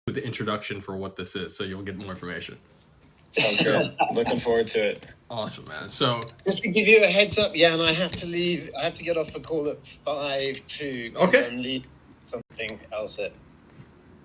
with the introduction for what this is, so you'll get more information. Sounds good. Looking forward to it. Awesome, man. So just to give you a heads up, and I have to leave. I have to get off the call at 5:02. Okay. I'm leaving something else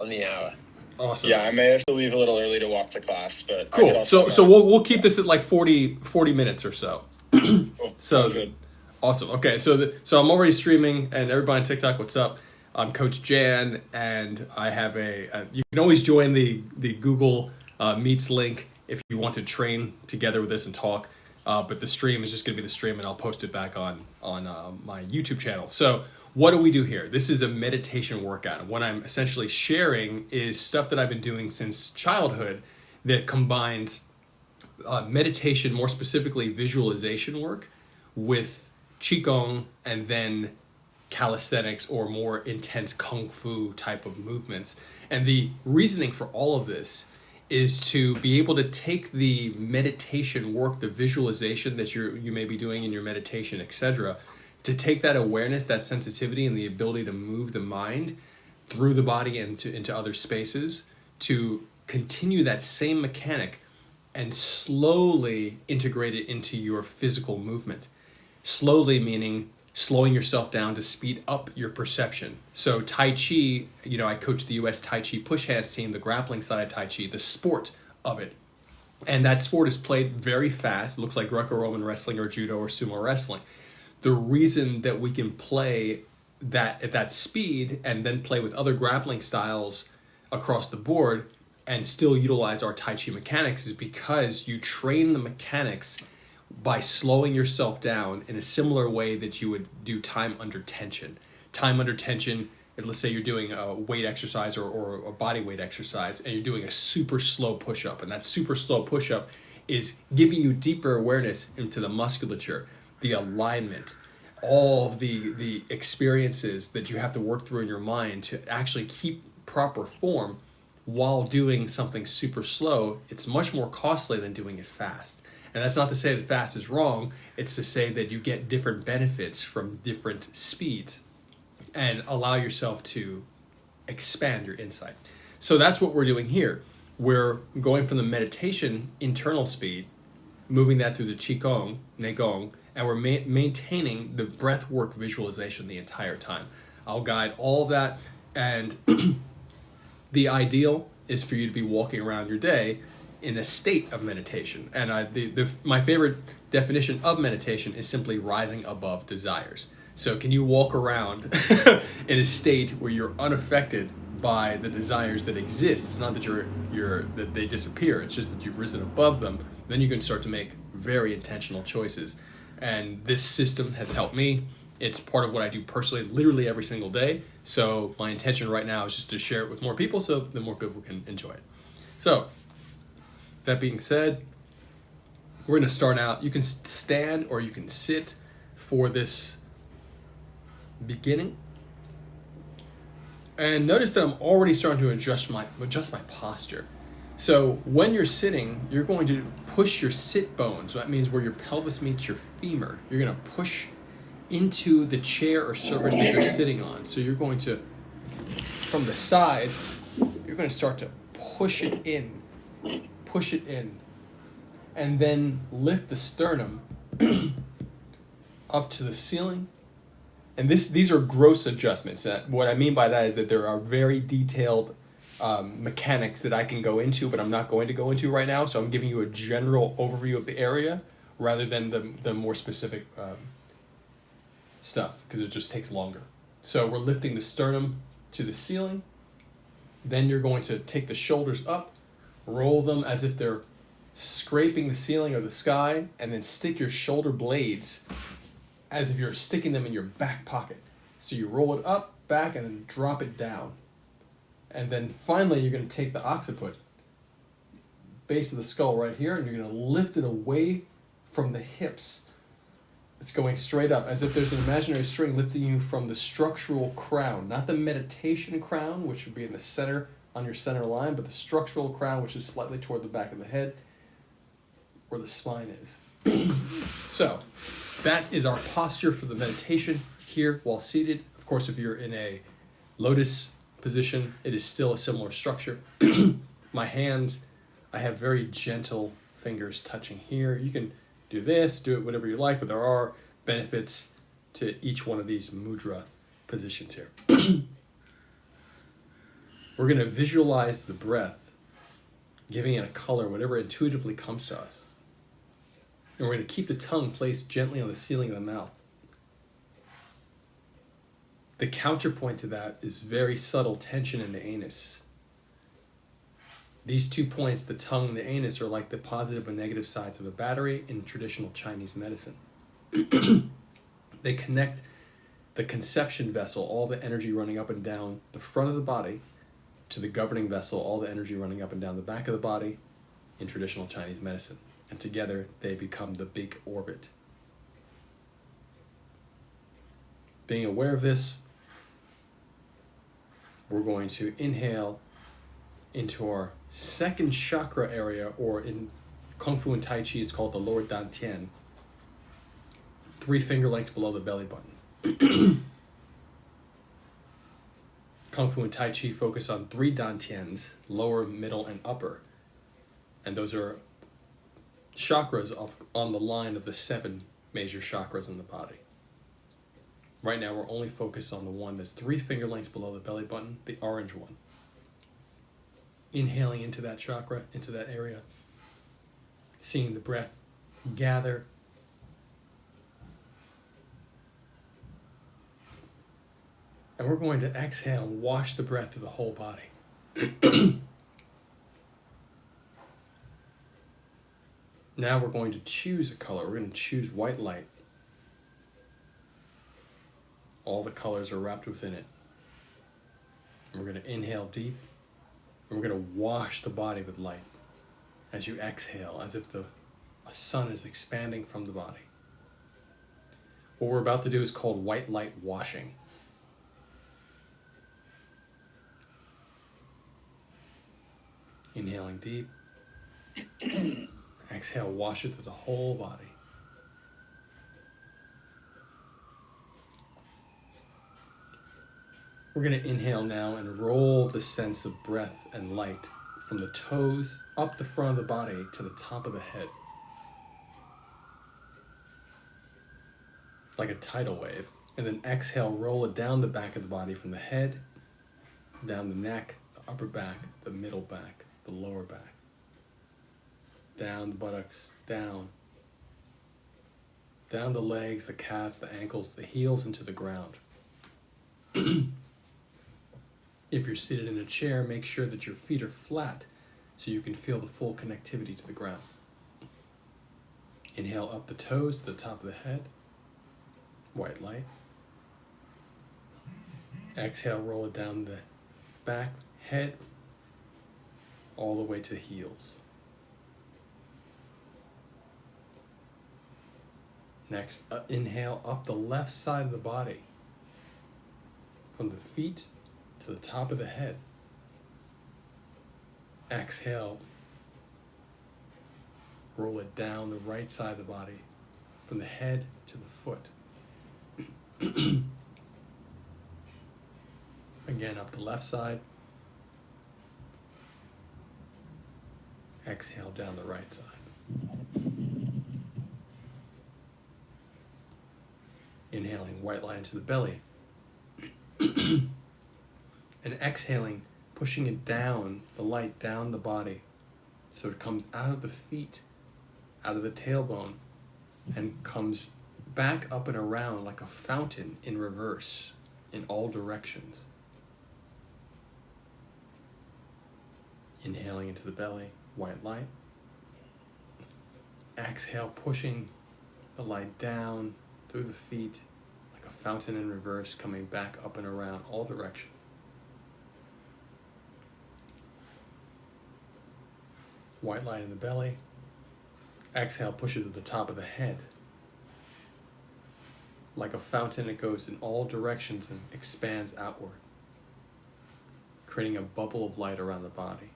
on the hour. Awesome. Yeah, I may have to leave a little early to walk to class, but cool. So we'll keep this at like 40 minutes or so. Cool. So sounds good. Awesome. Okay, so I'm already streaming, and everybody on TikTok, what's up? I'm Coach Jan, and I have you can always join the Google Meets link if you want to train together with this and talk. But the stream is just going to be the stream, and I'll post it back on my YouTube channel. So what do we do here? This is a meditation workout. What I'm essentially sharing is stuff that I've been doing since childhood that combines meditation, more specifically visualization work, with qigong and then calisthenics or more intense kung fu type of movements. And the reasoning for all of this is to be able to take the meditation work, the visualization that you may be doing in your meditation, etc., to take that awareness, that sensitivity, and the ability to move the mind through the body and into other spaces, to continue that same mechanic and slowly integrate it into your physical movement. Slowly meaning slowing yourself down to speed up your perception. So Tai Chi, I coach the US Tai Chi push hands team, the grappling side of Tai Chi, the sport of it. And that sport is played very fast. It looks like Greco-Roman wrestling or judo or sumo wrestling. The reason that we can play that at that speed and then play with other grappling styles across the board and still utilize our Tai Chi mechanics is because you train the mechanics by slowing yourself down in a similar way that you would do time under tension. Time under tension, if let's say you're doing a weight exercise or a body weight exercise and you're doing a super slow push-up, and that super slow push-up is giving you deeper awareness into the musculature, the alignment, all of the experiences that you have to work through in your mind to actually keep proper form while doing something super slow. It's much more costly than doing it fast. And that's not to say that fast is wrong, it's to say that you get different benefits from different speeds and allow yourself to expand your insight. So that's what we're doing here. We're going from the meditation internal speed, moving that through the qigong, neigong, and we're maintaining the breath work visualization the entire time. I'll guide all of that, and the ideal is for you to be walking around your day in a state of meditation. And my favorite definition of meditation is simply rising above desires. So can you walk around in a state where you're unaffected by the desires that exist? It's not that that they disappear, it's just that you've risen above them. Then you can start to make very intentional choices. And this system has helped me. It's part of what I do personally, literally every single day. So my intention right now is just to share it with more people so that more people can enjoy it. So that being said, we're going to start out. You can stand or you can sit for this beginning. And notice that I'm already starting to adjust my posture. So when you're sitting, you're going to push your sit bones. So that means where your pelvis meets your femur. You're going to push into the chair or surface that you're sitting on. So you're going to, from the side, you're going to start to push it in, and then lift the sternum up to the ceiling. And these are gross adjustments. What I mean by that is that there are very detailed mechanics that I can go into, but I'm not going to go into right now. So I'm giving you a general overview of the area rather than the more specific stuff, because it just takes longer. So we're lifting the sternum to the ceiling. Then you're going to take the shoulders up, roll them as if they're scraping the ceiling or the sky, and then stick your shoulder blades as if you're sticking them in your back pocket. So you roll it up, back, and then drop it down. And then finally you're going to take the occiput, base of the skull right here, and you're going to lift it away from the hips. It's going straight up, as if there's an imaginary string lifting you from the structural crown, not the meditation crown, which would be in the center, on your center line, but the structural crown, which is slightly toward the back of the head, where the spine is. So, that is our posture for the meditation here while seated. Of course, if you're in a lotus position, it is still a similar structure. My hands, I have very gentle fingers touching here. You can do this, do it whatever you like, but there are benefits to each one of these mudra positions here. We're going to visualize the breath, giving it a color, whatever intuitively comes to us. And we're going to keep the tongue placed gently on the ceiling of the mouth. The counterpoint to that is very subtle tension in the anus. These 2 points, the tongue and the anus, are like the positive and negative sides of a battery in traditional Chinese medicine. They connect the conception vessel, all the energy running up and down the front of the body, to the governing vessel, all the energy running up and down the back of the body in traditional Chinese medicine. And together they become the big orbit. Being aware of this, we're going to inhale into our second chakra area, or in Kung Fu and Tai Chi it's called the lower dantian, 3 finger lengths below the belly button. Kung Fu and Tai Chi focus on 3 dantians, lower, middle, and upper. And those are chakras on the line of the 7 major chakras in the body. Right now we're only focused on the one that's 3 finger lengths below the belly button, the orange one. Inhaling into that chakra, into that area. Seeing the breath gather. And we're going to exhale and wash the breath through the whole body. Now we're going to choose a color. We're going to choose white light. All the colors are wrapped within it. And we're going to inhale deep. And we're going to wash the body with light as you exhale, as if a sun is expanding from the body. What we're about to do is called white light washing. Inhaling deep. Exhale, wash it through the whole body. We're going to inhale now and roll the sense of breath and light from the toes up the front of the body to the top of the head. Like a tidal wave. And then exhale, roll it down the back of the body from the head, down the neck, the upper back, the middle back, the lower back. Down the buttocks, down. Down the legs, the calves, the ankles, the heels, into the ground. If you're seated in a chair, make sure that your feet are flat so you can feel the full connectivity to the ground. Inhale up the toes to the top of the head. White light. Exhale, roll it down the back, head, all the way to the heels. Next, inhale up the left side of the body, from the feet to the top of the head. Exhale, roll it down the right side of the body, from the head to the foot. Again, up the left side. Exhale down the right side. Inhaling white light into the belly. And exhaling, pushing it down, the light down the body, so it comes out of the feet, out of the tailbone, and comes back up and around like a fountain in reverse, in all directions. Inhaling into the belly, white light. Exhale, pushing the light down through the feet like a fountain in reverse, coming back up and around all directions. White light in the belly. Exhale, push it to the top of the head. Like a fountain, it goes in all directions and expands outward, creating a bubble of light around the body.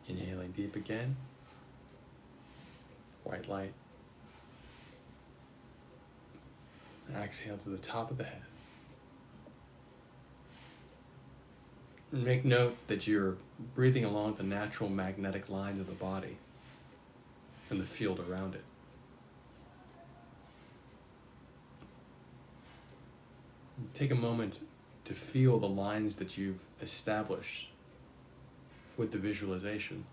Inhaling deep again. White light. Exhale to the top of the head. Make note that you're breathing along the natural magnetic lines of the body and the field around it. Take a moment to feel the lines that you've established with the visualization.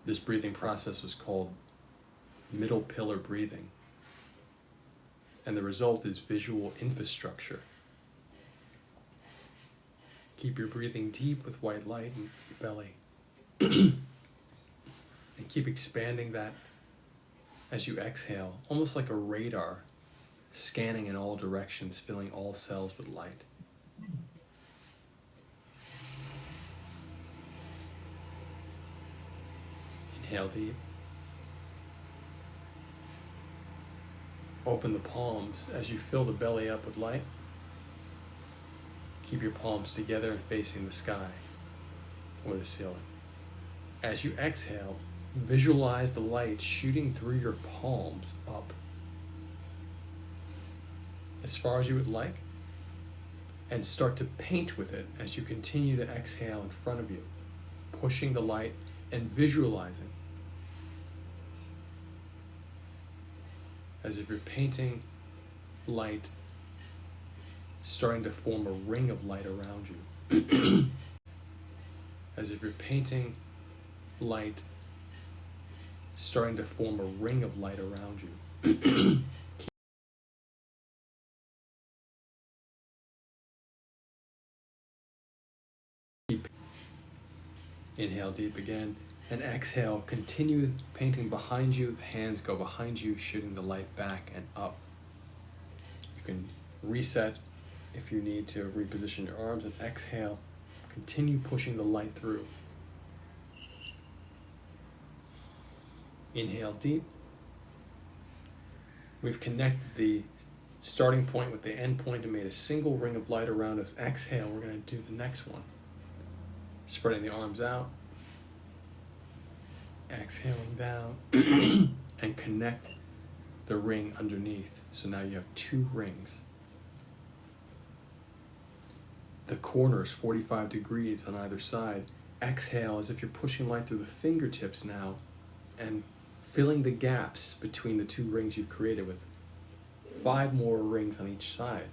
This breathing process was called middle pillar breathing, and the result is visual infrastructure. Keep your breathing deep with white light in your belly, and keep expanding that as you exhale, almost like a radar, scanning in all directions, filling all cells with light. Inhale deep. Open the palms as you fill the belly up with light. Keep your palms together and facing the sky or the ceiling. As you exhale, visualize the light shooting through your palms up as far as you would like, and start to paint with it as you continue to exhale in front of you, pushing the light and visualizing as if you're painting light, starting to form a ring of light around you. As if you're painting light, starting to form a ring of light around you. Keep. Inhale deep again, and exhale. Continue painting behind you. The hands go behind you, shooting the light back and up. You can reset if you need to reposition your arms, and exhale. Continue pushing the light through. Inhale deep. We've connected the starting point with the end point and made a single ring of light around us. Exhale, we're going to do the next one. Spreading the arms out. Exhaling down. And connect the ring underneath. So now you have 2 rings. The corners 45 degrees on either side. Exhale as if you're pushing light through the fingertips now and filling the gaps between the 2 rings you've created with 5 more rings on each side.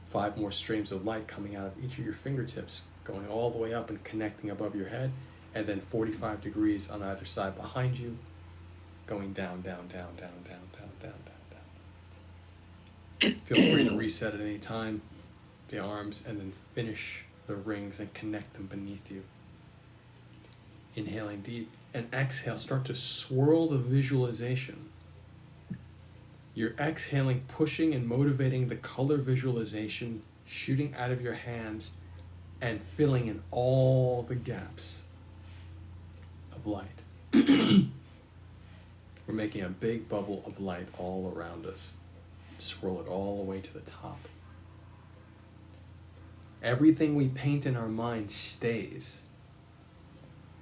5 more streams of light coming out of each of your fingertips, going all the way up and connecting above your head, and then 45 degrees on either side behind you, going down, down, down, down, down, down, down, down, down. Feel free to reset at any time the arms and then finish the rings and connect them beneath you. Inhaling deep and exhale, start to swirl the visualization. You're exhaling, pushing and motivating the color visualization shooting out of your hands and filling in all the gaps of light. We're making a big bubble of light all around us. Swirl it all the way to the top. Everything we paint in our mind stays.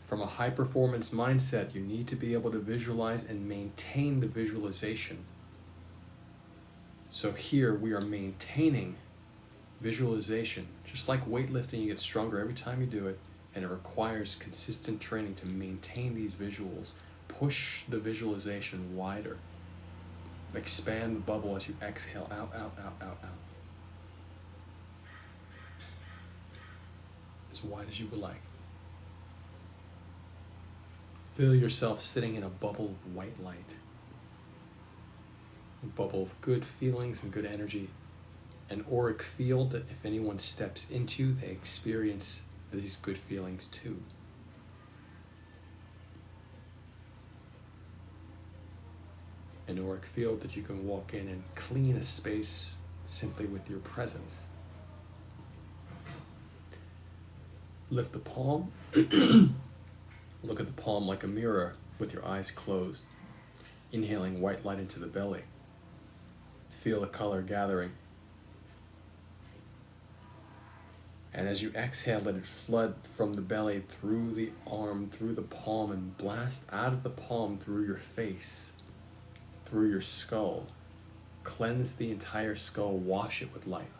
From a high-performance mindset, you need to be able to visualize and maintain the visualization. So here we are maintaining visualization. Just like weightlifting, you get stronger every time you do it, and it requires consistent training to maintain these visuals. Push the visualization wider. Expand the bubble as you exhale out, out, out, out, out. As wide as you would like. Feel yourself sitting in a bubble of white light. A bubble of good feelings and good energy. An auric field that if anyone steps into, they experience these good feelings too. An auric field that you can walk in and clean a space simply with your presence. Lift the palm. Look at the palm like a mirror with your eyes closed. Inhaling white light into the belly. Feel the color gathering. And as you exhale, let it flood from the belly through the arm, through the palm, and blast out of the palm through your face, through your skull, Cleanse the entire skull, wash it with light.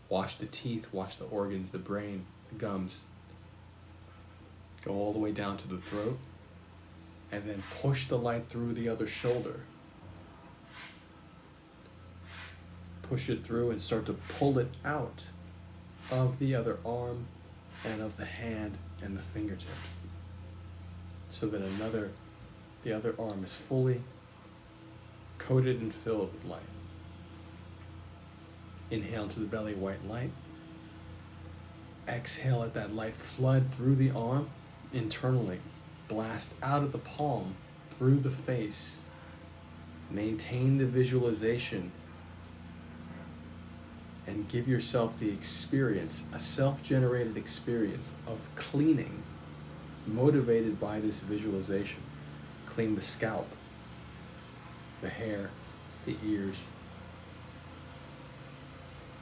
Wash the teeth, wash the organs, the brain, the gums. Go all the way down to the throat, and then push the light through the other shoulder. Push it through and start to pull it out of the other arm and of the hand and the fingertips, so that the other arm is fully coated and filled with light. Inhale into the belly, white light. Exhale, let that light flood through the arm internally. Blast out of the palm, through the face. Maintain the visualization and give yourself the experience, a self-generated experience of cleaning, motivated by this visualization. Clean the scalp, the hair, the ears,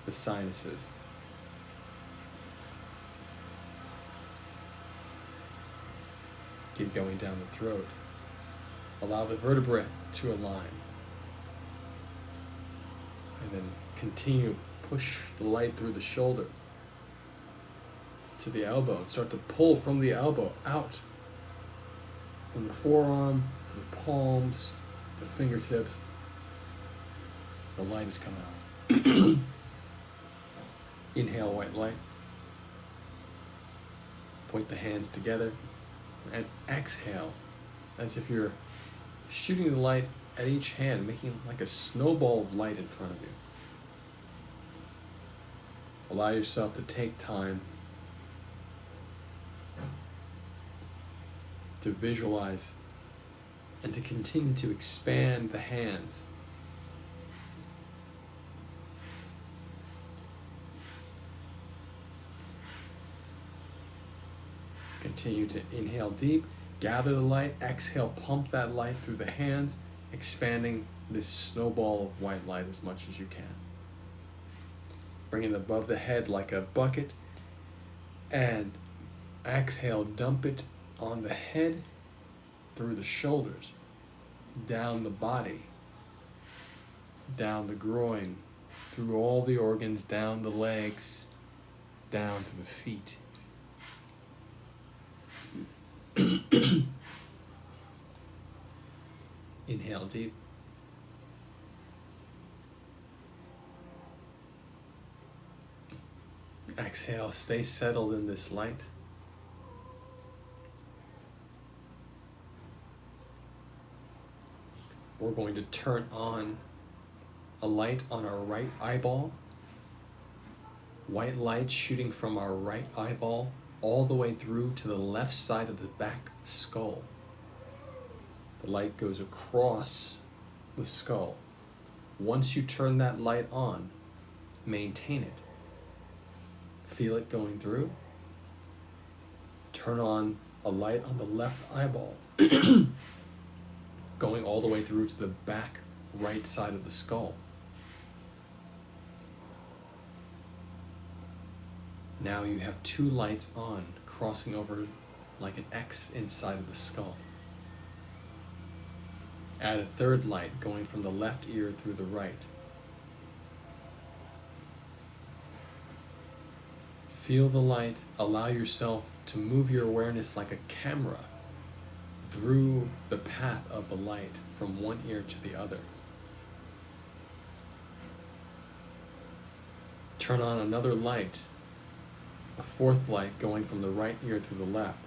the sinuses. Keep going down the throat. Allow the vertebrae to align. And then continue, push the light through the shoulder to the elbow and start to pull from the elbow out. From the forearm, the palms, the fingertips. The light is coming out. Inhale, white light. Point the hands together. And exhale, as if you're shooting the light at each hand, making like a snowball of light in front of you. Allow yourself to take time to visualize and to continue to expand the hands. Continue to inhale deep, gather the light, exhale, pump that light through the hands, expanding this snowball of white light as much as you can. Bring it above the head like a bucket, and exhale, dump it on the head, through the shoulders, down the body, down the groin, through all the organs, down the legs, down to the feet. Inhale deep. Exhale, stay settled in this light. We're going to turn on a light on our right eyeball. White light shooting from our right eyeball all the way through to the left side of the back skull. The light goes across the skull. Once you turn that light on, maintain it. Feel it going through. Turn on a light on the left eyeball, going all the way through to the back right side of the skull. Now you have two lights on, crossing over like an X inside of the skull. Add a third light going from the left ear through the right. Feel the light, allow yourself to move your awareness like a camera through the path of the light from one ear to the other. Turn on another light, a fourth light going from the right ear to the left.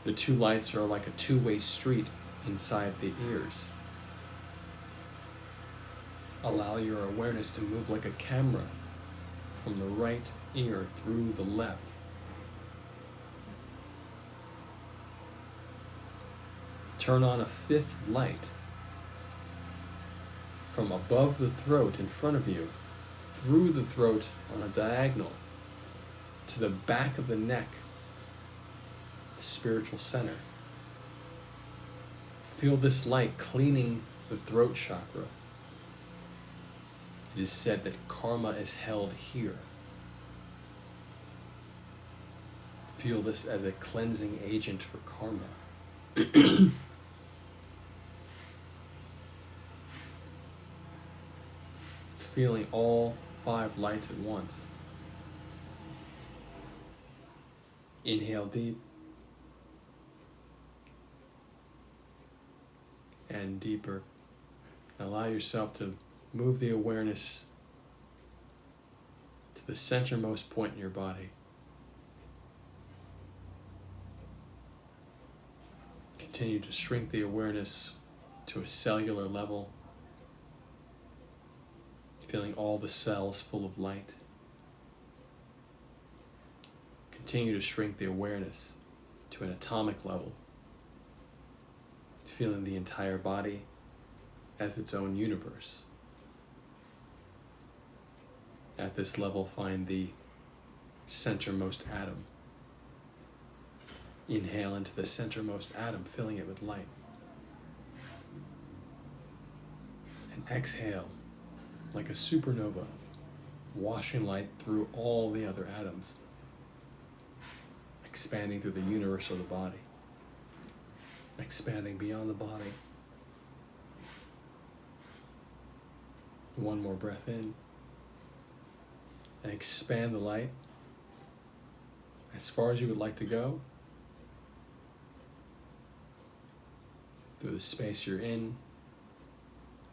The two lights are like a two-way street inside the ears. Allow your awareness to move like a camera from the right ear through the left. Turn on a fifth light from above the throat in front of you, through the throat on a diagonal, to the back of the neck, the spiritual center. Feel this light cleaning the throat chakra. It is said that karma is held here. Feel this as a cleansing agent for karma. feeling all 5 lights at once. Inhale deep and deeper. Allow yourself to move the awareness to the centermost point in your body. Continue to shrink the awareness to a cellular level, feeling all the cells full of light. Continue to shrink the awareness to an atomic level, feeling the entire body as its own universe. At this level, find the centermost atom. Inhale into the centermost atom, filling it with light. And exhale like a supernova, washing light through all the other atoms, expanding through the universe of the body, expanding beyond the body. One more breath in, and expand the light as far as you would like to go, through the space you're in,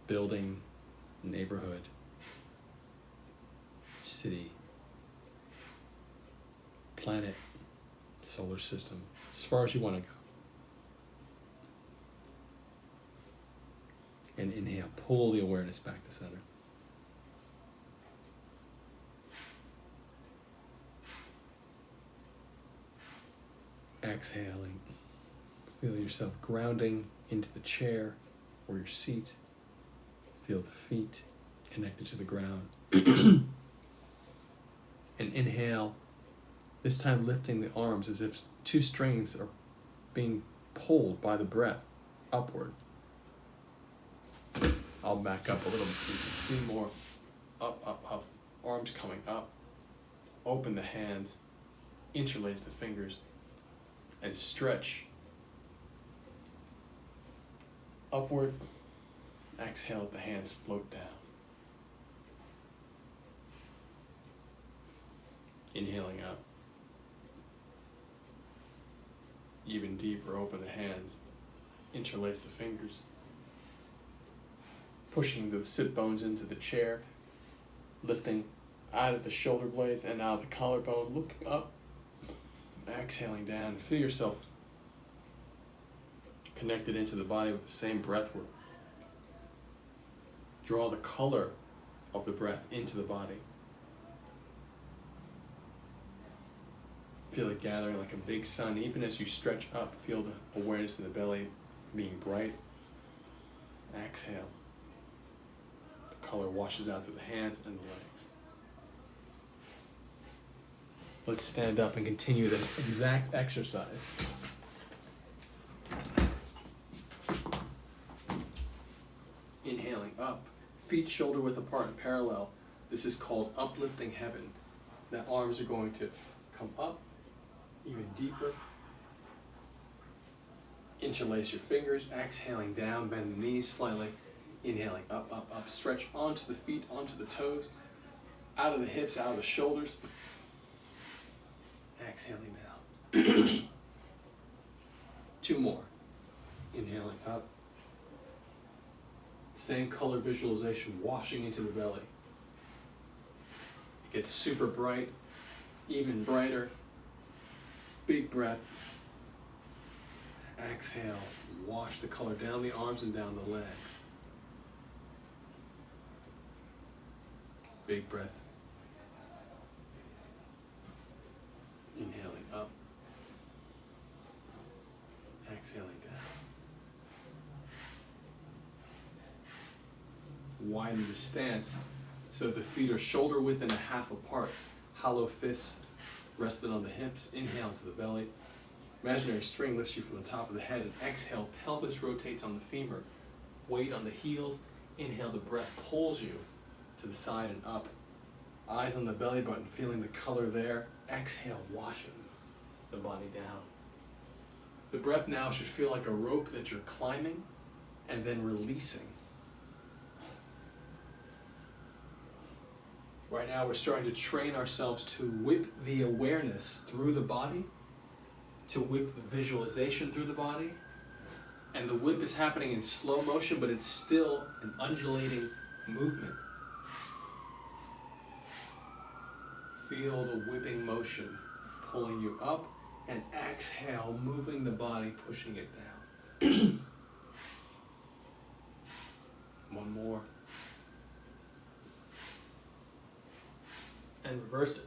building, neighborhood, city, planet, solar system, as far as you want to go. And inhale, pull the awareness back to center. Exhaling, feel yourself grounding into the chair or your seat. Feel the feet connected to the ground. And inhale, this time lifting the arms as if 2 strings are being pulled by the breath upward. I'll back up a little bit so you can see more. Up, up, up. Arms coming up. Open the hands. Interlace the fingers. And stretch. Upward. Exhale, let the hands float down. Inhaling up. Even deeper, open the hands. Interlace the fingers. Pushing the sit bones into the chair. Lifting out of the shoulder blades and out of the collarbone. Looking up. Exhaling down. Feel yourself connected into the body with the same breath work. Draw the color of the breath into the body. Feel it gathering like a big sun. Even as you stretch up, feel the awareness in the belly being bright. Exhale. The color washes out through the hands and the legs. Let's stand up and continue the exact exercise. Inhaling up, feet shoulder width apart and parallel. This is called uplifting heaven. The arms are going to come up, even deeper. Interlace your fingers, exhaling down, bend the knees slightly. Inhaling up, up, up, stretch onto the feet, onto the toes, out of the hips, out of the shoulders. Exhaling down. 2 more. Inhaling up. Same color visualization washing into the belly. It gets super bright, even brighter. Big breath. Exhale. Wash the color down the arms and down the legs. Big breath. Inhaling up. Exhaling down. Widen the stance so the feet are shoulder width and a half apart. Hollow fists rested on the hips. Inhale to the belly. Imaginary string lifts you from the top of the head. And exhale, pelvis rotates on the femur. Weight on the heels. Inhale, the breath pulls you to the side and up. Eyes on the belly button, feeling the color there. Exhale, washing the body down. The breath now should feel like a rope that you're climbing and then releasing. Right now we're starting to train ourselves to whip the awareness through the body, to whip the visualization through the body. And the whip is happening in slow motion, but it's still an undulating movement. Feel the whipping motion pulling you up, and exhale, moving the body, pushing it down. One more. And reverse it.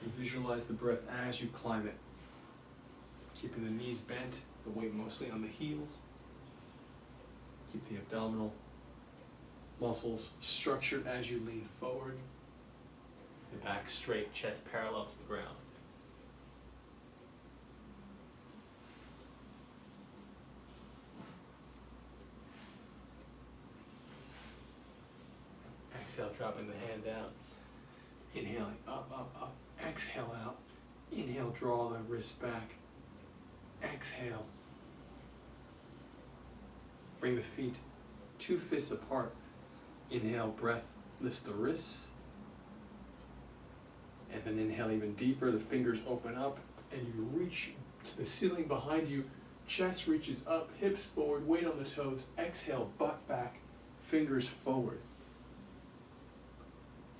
And visualize the breath as you climb it. Keeping the knees bent, the weight mostly on the heels. Keep the abdominal muscles structured as you lean forward. The back straight, chest parallel to the ground. Exhale, dropping the hand down. Inhaling, up, up, up. Exhale out. Inhale, draw the wrist back. Exhale. Bring the feet 2 fists apart. Inhale, breath lifts the wrists. And then inhale even deeper, the fingers open up, and you reach to the ceiling behind you. Chest reaches up, hips forward, weight on the toes. Exhale, butt back, fingers forward.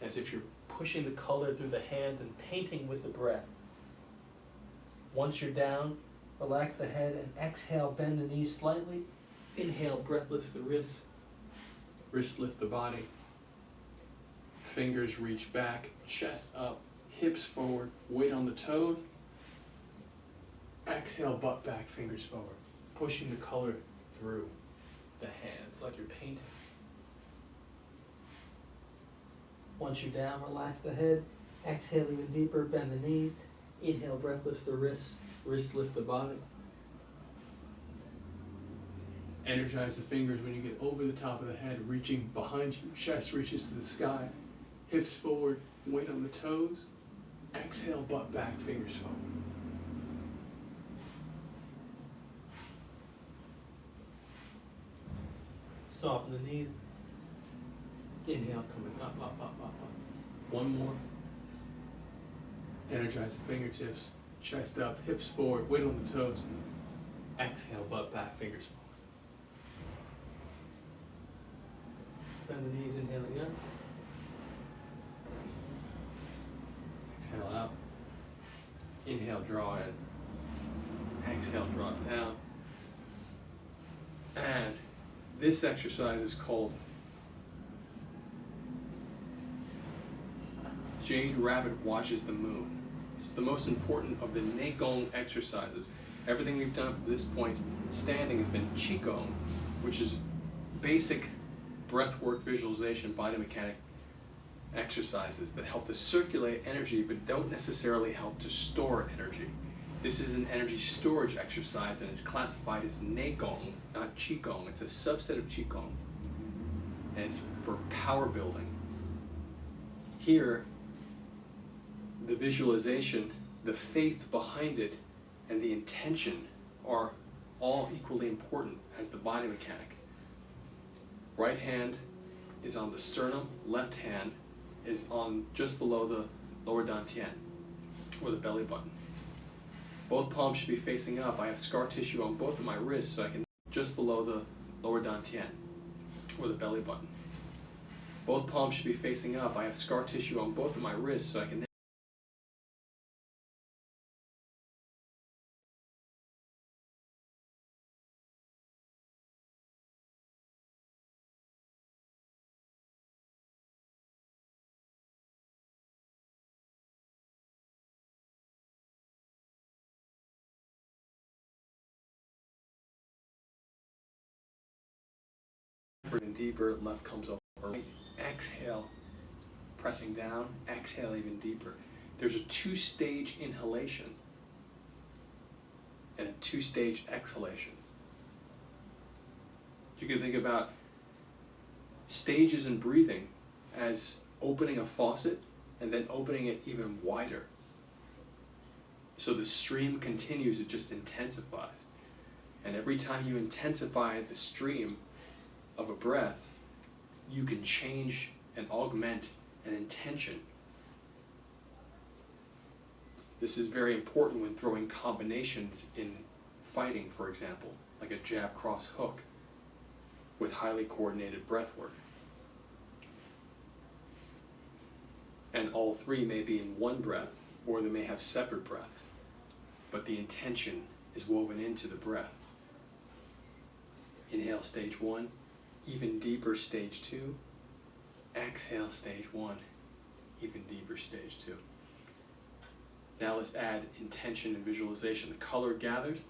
As if you're pushing the color through the hands and painting with the breath. Once you're down, relax the head and exhale, bend the knees slightly. Inhale, breath lifts the wrists. Wrists lift the body. Fingers reach back, chest up, hips forward, weight on the toes. Exhale, butt back, fingers forward. Pushing the color through the hands like you're painting. Once you're down, relax the head. Exhale even deeper, bend the knees. Inhale, breath lifts the wrists. Wrists lift the body. Energize the fingers when you get over the top of the head, reaching behind you. Chest reaches to the sky. Hips forward, weight on the toes. Exhale, butt back, fingers forward. Soften the knees. Inhale, coming up, up, up, up, up. One more. Energize the fingertips. Chest up, hips forward, weight on the toes. Exhale, butt back, fingers forward. Bend the knees, inhaling up. Exhale out. Inhale, draw in. Exhale, draw it down. And this exercise is called Jade Rabbit Watches the Moon. It's the most important of the qigong exercises. Everything we've done up to this point, standing, has been qigong, which is basic breathwork, visualization, biomechanic exercises that help to circulate energy but don't necessarily help to store energy. This is an energy storage exercise and it's classified as qigong, not qigong. It's a subset of qigong and it's for power building. Here, the visualization, the faith behind it, and the intention are all equally important as the biomechanic. Right hand is on the sternum, left hand is on just below the lower dantian, or the belly button. Both palms should be facing up. I have scar tissue on both of my wrists, so I can just below the lower dantian, or the belly button. Both palms should be facing up. I have scar tissue on both of my wrists, so I can and deeper, left comes over right. Exhale, pressing down, exhale even deeper. There's a 2-stage inhalation and a 2-stage exhalation. You can think about stages in breathing as opening a faucet and then opening it even wider. So the stream continues, it just intensifies. And every time you intensify the stream of a breath, you can change and augment an intention. This is very important when throwing combinations in fighting, for example, like a jab cross hook with highly coordinated breath work. And all three may be in one breath, or they may have separate breaths, but the intention is woven into the breath. Inhale, stage 1, even deeper, stage 2. Exhale, stage 1, even deeper, stage 2. Now let's add intention and visualization. The color gathers,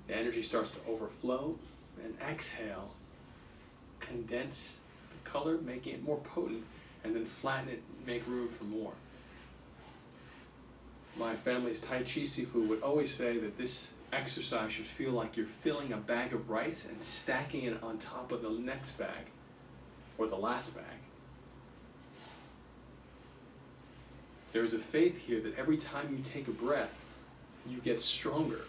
the energy starts to overflow, and exhale, condense the color, making it more potent, and then flatten it, make room for more. My family's Taiji Sifu would always say that this exercise should feel like you're filling a bag of rice and stacking it on top of the next bag, or the last bag. There's a faith here that every time you take a breath, you get stronger.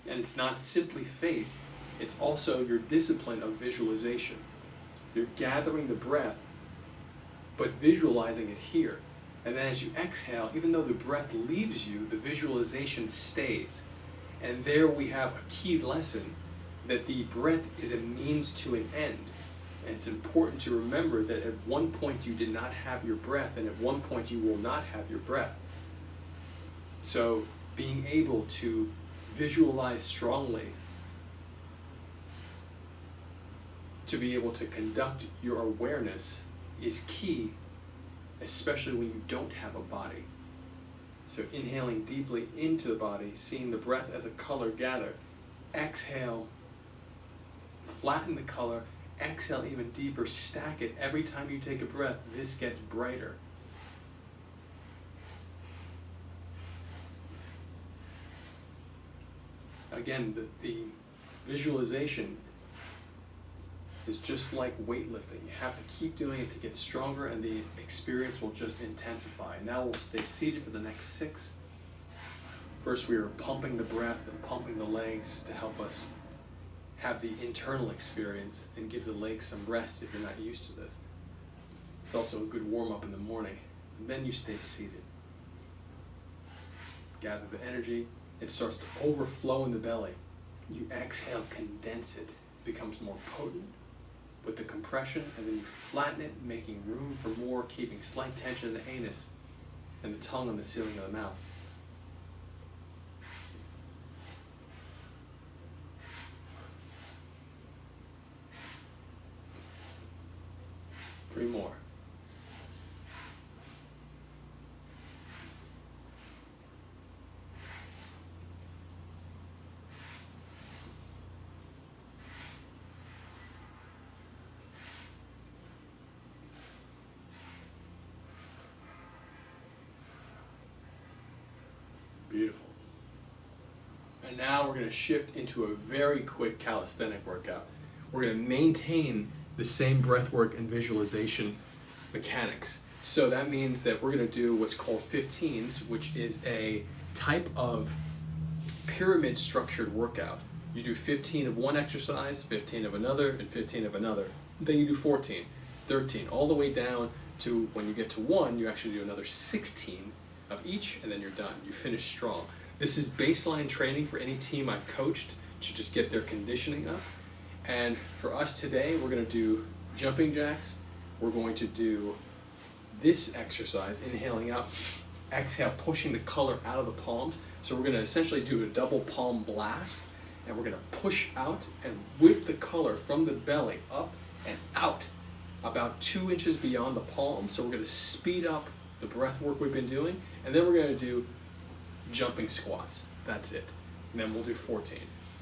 And it's not simply faith, it's also your discipline of visualization. You're gathering the breath, but visualizing it here. And then as you exhale, even though the breath leaves you, the visualization stays. And there we have a key lesson that the breath is a means to an end. And it's important to remember that at one point you did not have your breath, and at one point you will not have your breath. So being able to visualize strongly, to be able to conduct your awareness is key, especially when you don't have a body. So inhaling deeply into the body, seeing the breath as a color gather. Exhale, flatten the color. Exhale even deeper, stack it. Every time you take a breath, this gets brighter. Again, the visualization is just like weightlifting. You have to keep doing it to get stronger, and the experience will just intensify. Now we'll stay seated for the next 6. First, we are pumping the breath and pumping the legs to help us have the internal experience and give the legs some rest if you're not used to this. It's also a good warm-up in the morning. And then you stay seated. Gather the energy. It starts to overflow in the belly. You exhale, condense it. It becomes more potent with the compression, and then you flatten it, making room for more, keeping slight tension in the anus and the tongue on the ceiling of the mouth. Three more. Beautiful. And now we're going to shift into a very quick calisthenic workout. We're going to maintain the same breath work and visualization mechanics. So that means that we're going to do what's called 15s, which is a type of pyramid structured workout. You do 15 of one exercise, 15 of another, and 15 of another. Then you do 14, 13, all the way down to when you get to 1, you actually do another 16 of each, and then you're done. You finish strong. This is baseline training for any team I've coached to just get their conditioning up. And for us today, we're going to do jumping jacks. We're going to do this exercise, inhaling up, exhale, pushing the color out of the palms. So we're going to essentially do a double palm blast, and we're going to push out and whip the color from the belly up and out about 2 inches beyond the palm. So we're going to speed up the breath work we've been doing, and then we're going to do jumping squats. That's it. And then we'll do 14.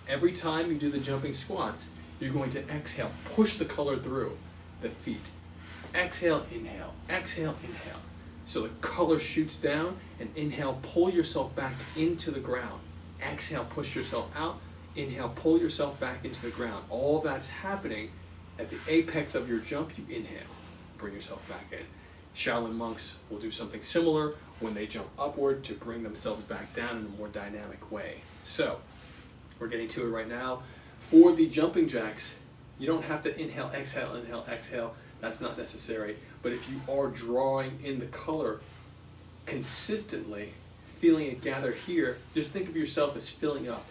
Every time you do the jumping squats, you're going to exhale, push the color through the feet. Exhale, inhale, exhale, inhale. So the color shoots down, and inhale, pull yourself back into the ground. Exhale, push yourself out. Inhale, pull yourself back into the ground. All that's happening at the apex of your jump. You inhale, bring yourself back in. Shaolin monks will do something similar when they jump upward to bring themselves back down in a more dynamic way. So, we're getting to it right now. For the jumping jacks, you don't have to inhale, exhale. That's not necessary. But if you are drawing in the color consistently, feeling it gather here, just think of yourself as filling up.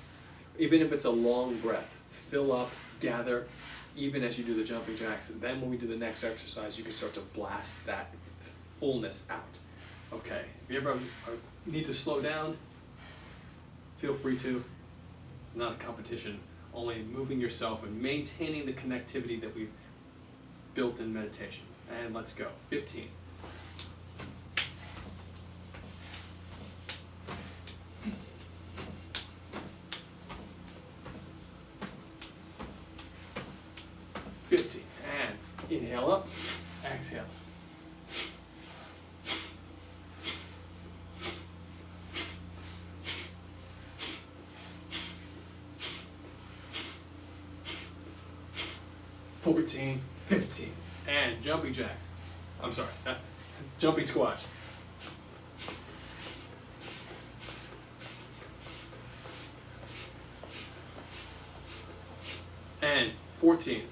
Even if it's a long breath, fill up, gather, even as you do the jumping jacks. And then when we do the next exercise, you can start to blast that fullness out. Okay, if you ever need to slow down, feel free to. It's not a competition, only moving yourself and maintaining the connectivity that we've built in meditation. And let's go. 15. And inhale up, exhale. $14, 15, and jumping jacks. I'm sorry, jumping squats. And 14.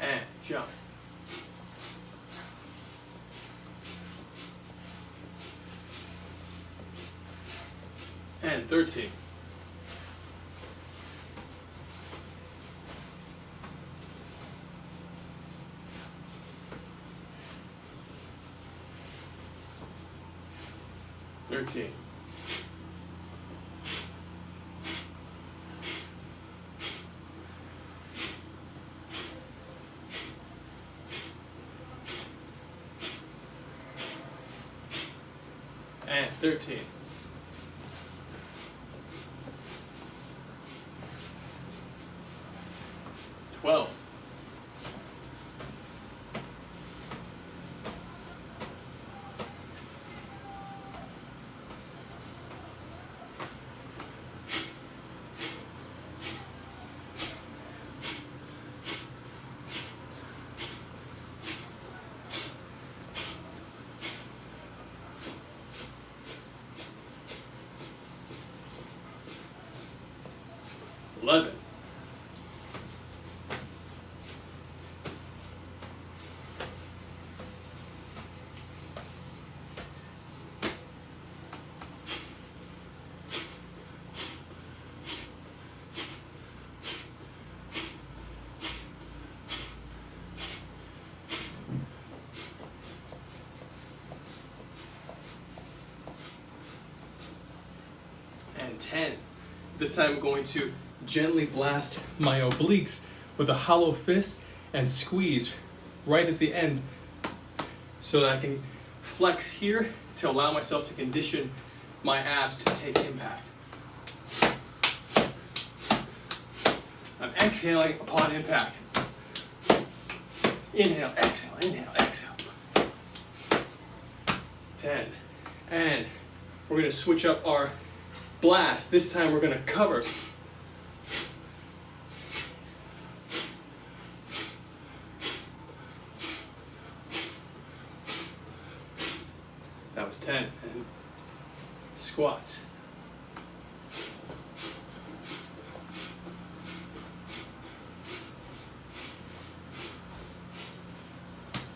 And jump. And 13. And 13. $12. $11. And 10. This time I'm going to gently blast my obliques with a hollow fist and squeeze right at the end so that I can flex here to allow myself to condition my abs to take impact. I'm exhaling upon impact. Inhale, exhale, inhale, exhale. 10. And we're going to switch up our blast. This time we're going to cover. That was 10. And squats.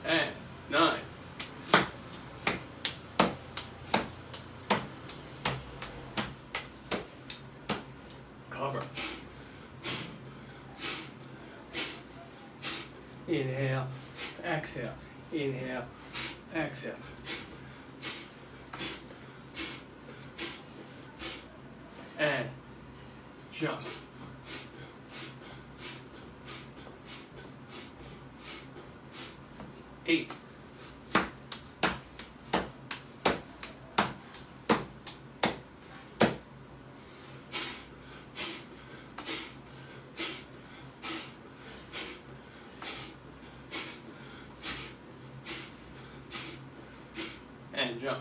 And 9. Cover. Inhale, exhale, inhale, exhale. And jump. Eight. Yeah.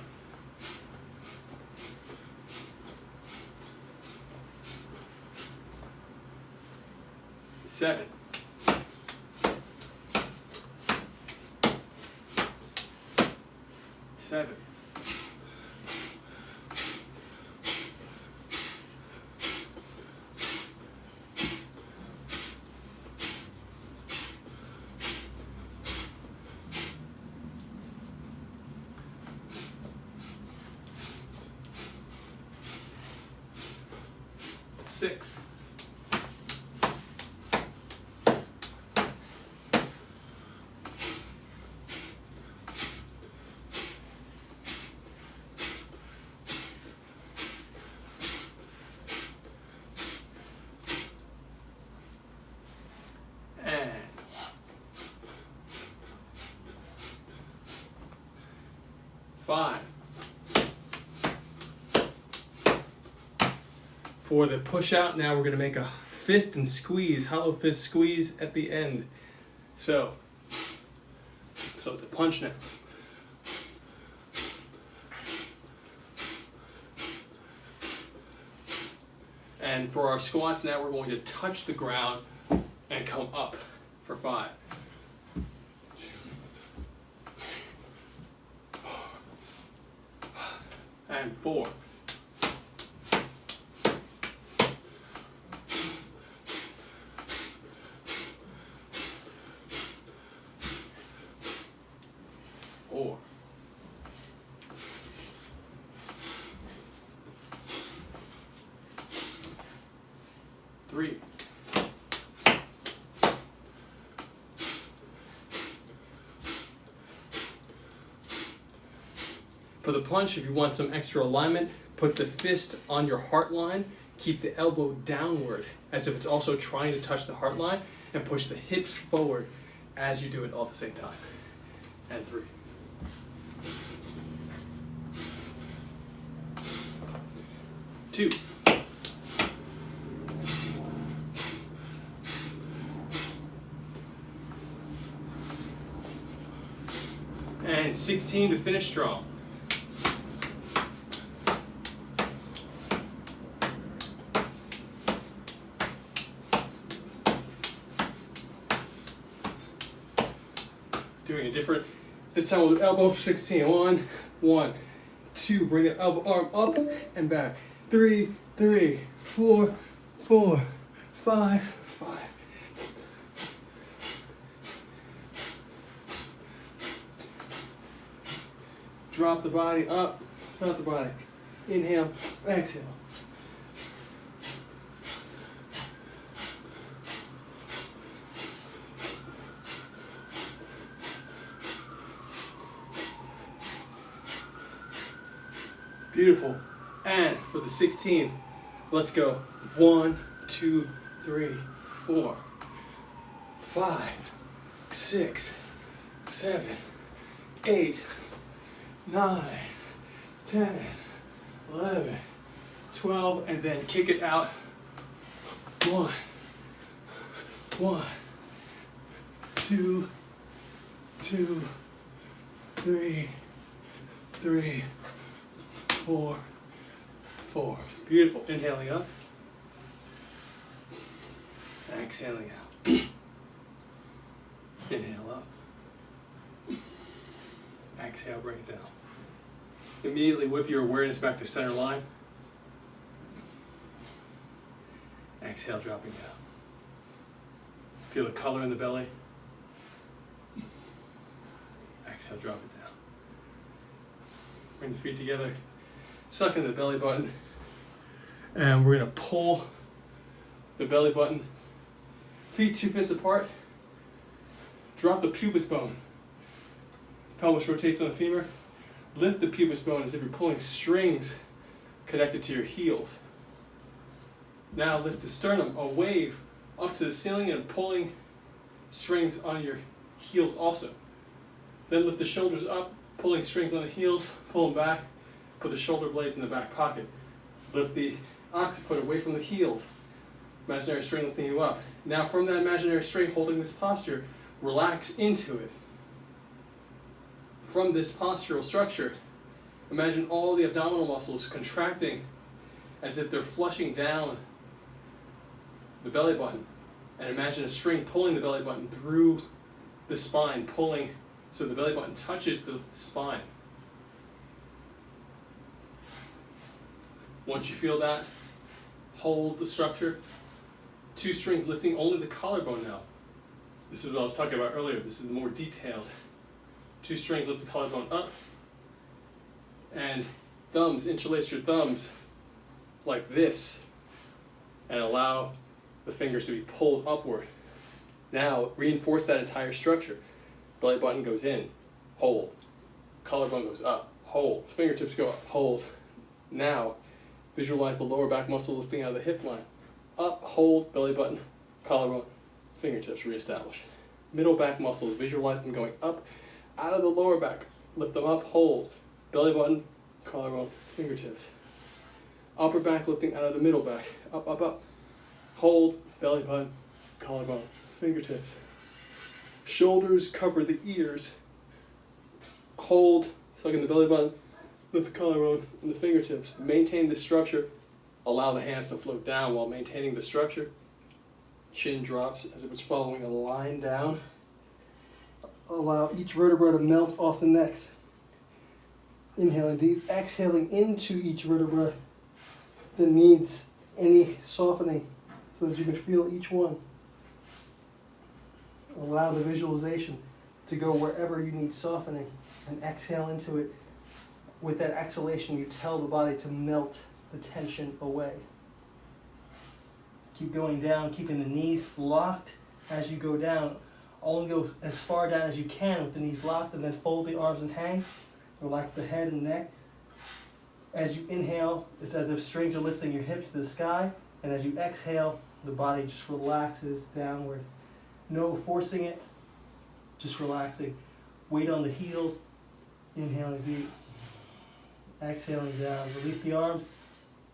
7. 7. 6. 5. For the push out, now we're going to make a fist and squeeze, hollow fist squeeze at the end. So it's a punch now. And for our squats now, we're going to touch the ground and come up for 5. 4. 4. 3. 'For the punch, if you want some extra alignment, put the fist on your heart line, keep the elbow downward as if it's also trying to touch the heart line, and push the hips forward as you do it all at the same time. And 3. 2. And 16 to finish strong. Doing a different, this time we'll do elbow for 16. 1, 1, 2, bring the elbow arm up and back. 3, 3, 4, 4, 5, 5. Drop the body up, drop the body. Inhale, exhale. Beautiful. And for the 16, let's go. 1, 2, 3, 4, 5, 6, 7, 8, 9, 10, 11, 12, and then kick it out. 1, 1, 2, 2, 3, 3, 4, 4. Beautiful. Inhaling up. Exhaling out. Inhale up. Exhale, bring it down. Immediately whip your awareness back to center line. Exhale, dropping down. Feel the color in the belly. Exhale, drop it down. Bring the feet together. Suck in the belly button. And we're going to pull the belly button. Feet 2 fists apart. Drop the pubis bone. Pelvis rotates on the femur. Lift the pubis bone as if you're pulling strings connected to your heels. Now lift the sternum, a wave up to the ceiling and pulling strings on your heels also. Then lift the shoulders up, pulling strings on the heels, pull them back, put the shoulder blades in the back pocket. Lift the occiput away from the heels. Imaginary string lifting you up. Now from that imaginary string holding this posture, relax into it. From this postural structure, Imagine all the abdominal muscles contracting as if they're flushing down the belly button. And imagine a string pulling the belly button through the spine, pulling so the belly button touches the spine. Once you feel that, hold the structure. 2 strings lifting only the collarbone now. This is what I was talking about earlier. This is more detailed. 2 strings lift the collarbone up. And thumbs, interlace your thumbs like this. And allow the fingers to be pulled upward. Now, reinforce that entire structure. Belly button goes in, hold. Collarbone goes up, hold. Fingertips go up, hold. Now, visualize the lower back muscle lifting out of the hip line. Up, hold, belly button, collarbone, fingertips reestablish. Middle back muscles, visualize them going up, out of the lower back. Lift them up, hold, belly button, collarbone, fingertips. Upper back lifting out of the middle back. Up, up, up. Hold, belly button, collarbone, fingertips. Shoulders cover the ears. Hold, suck in the belly button, lift the collarbone and the fingertips. Maintain the structure. Allow the hands to float down while maintaining the structure. Chin drops as if it's following a line down. Allow each vertebra to melt off the necks. Inhaling deep, exhaling into each vertebra that needs any softening so that you can feel each one. Allow the visualization to go wherever you need softening and exhale into it. With that exhalation, you tell the body to melt the tension away. Keep going down, keeping the knees locked as you go down. Only go as far down as you can with the knees locked, and then fold the arms and hang. Relax the head and neck. As you inhale, it's as if strings are lifting your hips to the sky, and as you exhale, the body just relaxes downward. No forcing it, just relaxing. Weight on the heels, inhaling deep. Exhaling down, release the arms.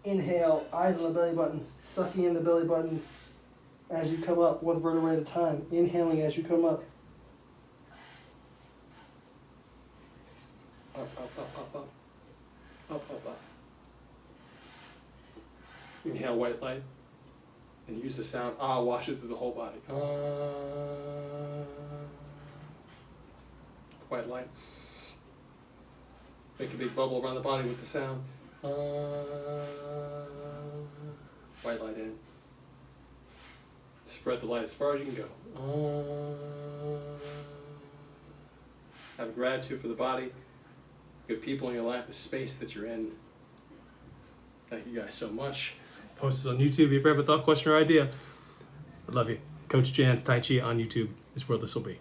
Inhale, eyes on the belly button, sucking in the belly button as you come up, 1 vertebra at a time. Inhaling as you come up. Up, up, up, up, up. Up, up, up. Inhale white light. And use the sound wash it through the whole body. White light. Make a big bubble around the body with the sound. White light in. Spread the light as far as you can go. Have gratitude for the body, good people in your life, the space that you're in. Thank you guys so much. Post this on YouTube if you ever have a thought, question, or idea. I love you. Coach Jan's Tai Chi on YouTube is where this will be.